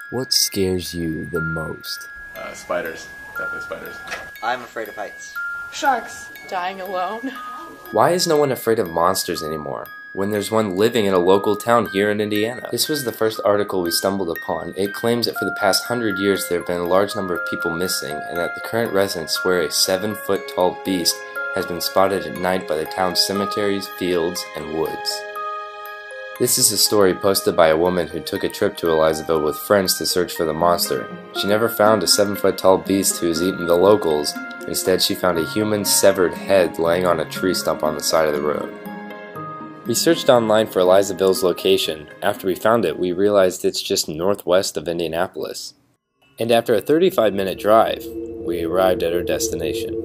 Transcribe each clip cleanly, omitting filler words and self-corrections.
What scares you the most? Spiders. Definitely spiders. I'm afraid of heights. Sharks. Dying alone. Why is no one afraid of monsters anymore, when there's one living in a local town here in Indiana? This was the first article we stumbled upon. It claims that for the past 100 years there have been a large number of people missing, and that the current residents swear a 7-foot-tall beast has been spotted at night by the town's cemeteries, fields, and woods. This is a story posted by a woman who took a trip to Elizavil with friends to search for the monster. She never found a 7-foot-tall beast who has eaten the locals. Instead, she found a human severed head laying on a tree stump on the side of the road. We searched online for Elizavil's location. After we found it, we realized it's just northwest of Indianapolis. And after a 35-minute drive, we arrived at our destination.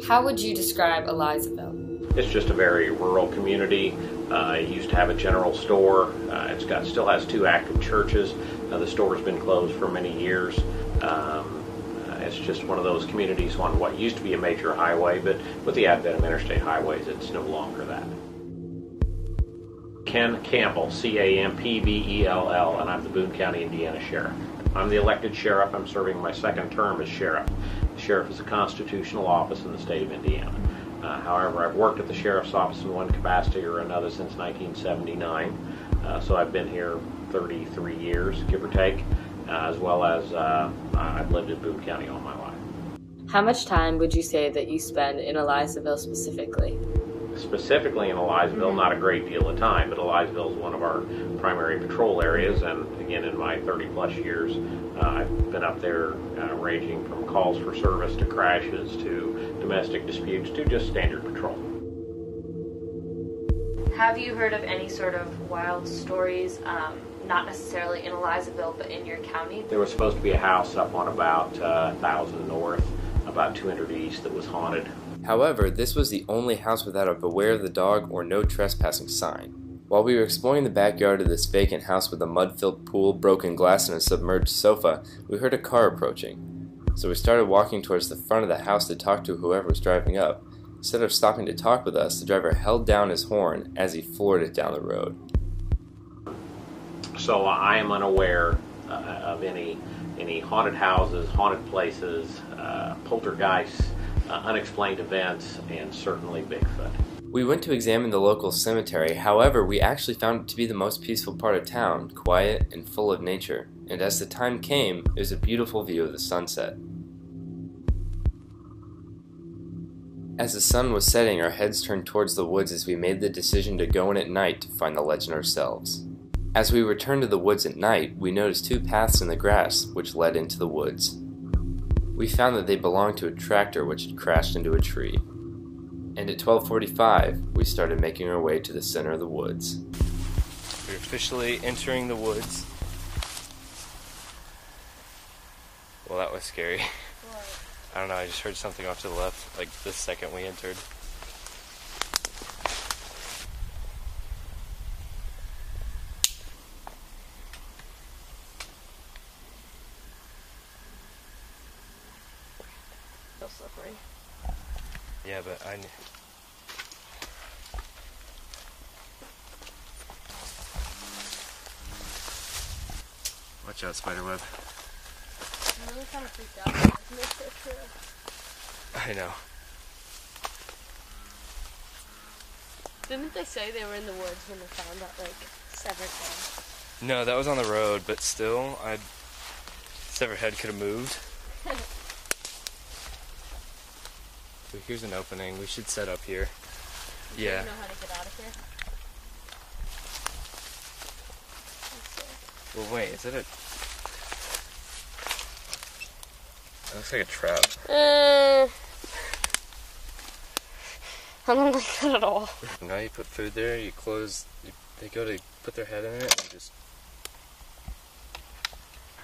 How would you describe Elizavil? It's just a very rural community. It used to have a general store. Still has 2 active churches. The store's been closed for many years. It's just one of those communities on what used to be a major highway, but with the advent of interstate highways, it's no longer that. Ken Campbell, C-A-M-P-B-E-L-L, and I'm the Boone County, Indiana Sheriff. I'm the elected sheriff. I'm serving my 2nd term as sheriff. The sheriff is a constitutional office in the state of Indiana. However, I've worked at the sheriff's office in one capacity or another since 1979, so I've been here 33 years, give or take, as well as I've lived in Boone County all my life. How much time would you say that you spend in Elizavil specifically? Specifically in Elizavil, not a great deal of time, but Elizavil is one of our primary patrol areas, and again, in my 30-plus years, I've been up there ranging from calls for service to crashes to domestic disputes to just standard patrol. Have you heard of any sort of wild stories, not necessarily in Elizavil, but in your county? There was supposed to be a house up on about 1,000 North, about 200 East, that was haunted. However, this was the only house without a beware of the dog or no trespassing sign. While we were exploring the backyard of this vacant house with a mud-filled pool, broken glass, and a submerged sofa, we heard a car approaching. So we started walking towards the front of the house to talk to whoever was driving up. Instead of stopping to talk with us, the driver held down his horn as he floored it down the road. So I am unaware of any haunted houses, haunted places, poltergeists, unexplained events, and certainly Bigfoot. We went to examine the local cemetery. However, we actually found it to be the most peaceful part of town, quiet and full of nature. And as the time came, it was a beautiful view of the sunset. As the sun was setting, our heads turned towards the woods as we made the decision to go in at night to find the legend ourselves. As we returned to the woods at night, we noticed 2 paths in the grass which led into the woods. We found that they belonged to a tractor which had crashed into a tree. And at 12:45, we started making our way to the center of the woods. We're officially entering the woods. Well, that was scary. What? I don't know, I just heard something off to the left, like the second we entered. So slippery. Yeah, but watch out, spiderweb. I'm really kind of freaked out by this too. I know. Didn't they say they were in the woods when they found that, like, severed head? No, that was on the road, but still, severed head could have moved. So here's an opening. We should set up here. Do Yeah. you know how to get out of here? Well, wait, is it a... That looks like a trap. I don't like that at all. Now you put food there, you close, they go to put their head in it, and just...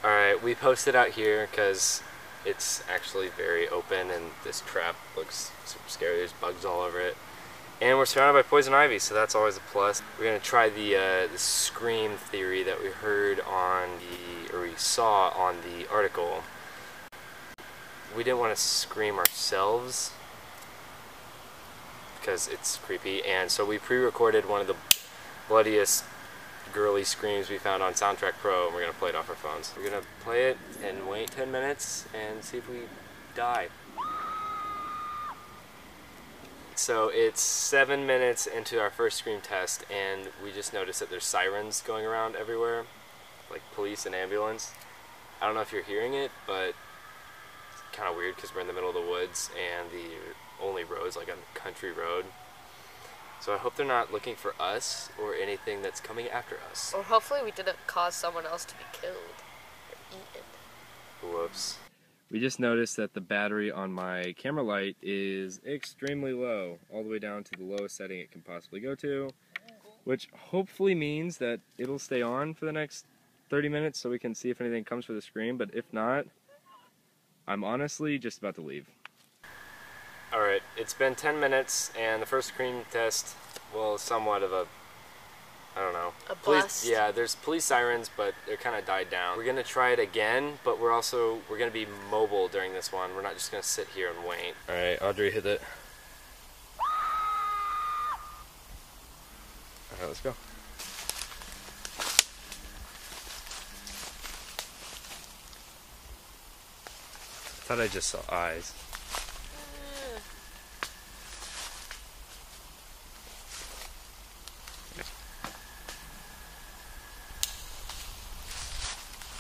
Alright, we posted out here because it's actually very open and this trap looks super scary. There's bugs all over it. And we're surrounded by poison ivy, so that's always a plus. We're going to try the scream theory that we heard on we saw on the article. We didn't want to scream ourselves, because it's creepy, and so we pre-recorded one of the bloodiest girly screams we found on Soundtrack Pro, and we're going to play it off our phones. We're going to play it and wait 10 minutes and see if we die. So it's 7 minutes into our first scream test, and we just noticed that there's sirens going around everywhere, like police and ambulance. I don't know if you're hearing it, but it's kind of weird because we're in the middle of the woods and the only road's like a country road. So I hope they're not looking for us or anything that's coming after us. Or hopefully we didn't cause someone else to be killed or eaten. Whoops. We just noticed that the battery on my camera light is extremely low, all the way down to the lowest setting it can possibly go to, which hopefully means that it'll stay on for the next 30 minutes so we can see if anything comes for the scream, but if not, I'm honestly just about to leave. Alright, it's been 10 minutes and the first scream test, well, somewhat of a, I don't know. A bust. Yeah, there's police sirens, but they're kind of died down. We're going to try it again, but we're going to be mobile during this one. We're not just going to sit here and wait. Alright, Audrey, hit it. Alright, let's go. I thought I just saw eyes.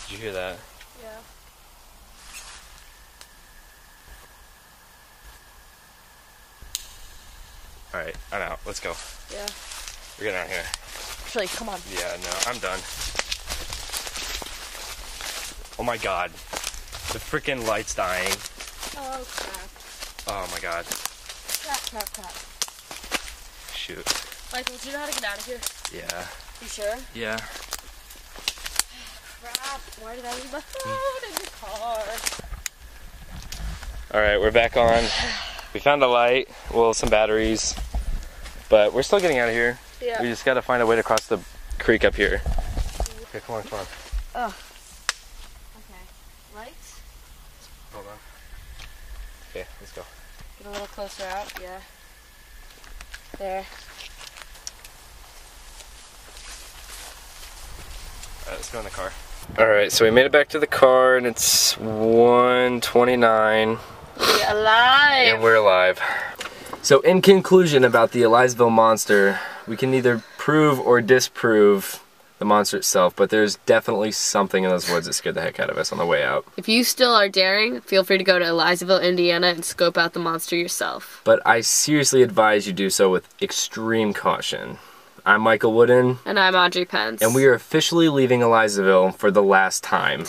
Did you hear that? Yeah. Alright, I'm out. Let's go. Yeah. We're getting out of here. Actually, come on. Yeah, no, I'm done. Oh my god. The freaking light's dying. Oh, crap. Oh my god. Crap. Shoot. Michael, do you know how to get out of here? Yeah. You sure? Yeah. Crap. Why did I leave my phone in the car? Alright, we're back on. We found a light, well, some batteries, but we're still getting out of here. Yeah. We just gotta find a way to cross the creek up here. Okay, come on. Oh. Okay. Lights? Hold on. Okay, let's go. Get a little closer out, yeah. There. Alright, let's go in the car. Alright, so we made it back to the car and it's 1:29. We're alive! And we're alive. So in conclusion about the Elizavil monster, we can neither prove or disprove the monster itself, but there's definitely something in those woods that scared the heck out of us on the way out. If you still are daring, feel free to go to Elizavil, Indiana and scope out the monster yourself. But I seriously advise you do so with extreme caution. I'm Michael Wooden. And I'm Audrey Pence. And we are officially leaving Elizavil for the last time.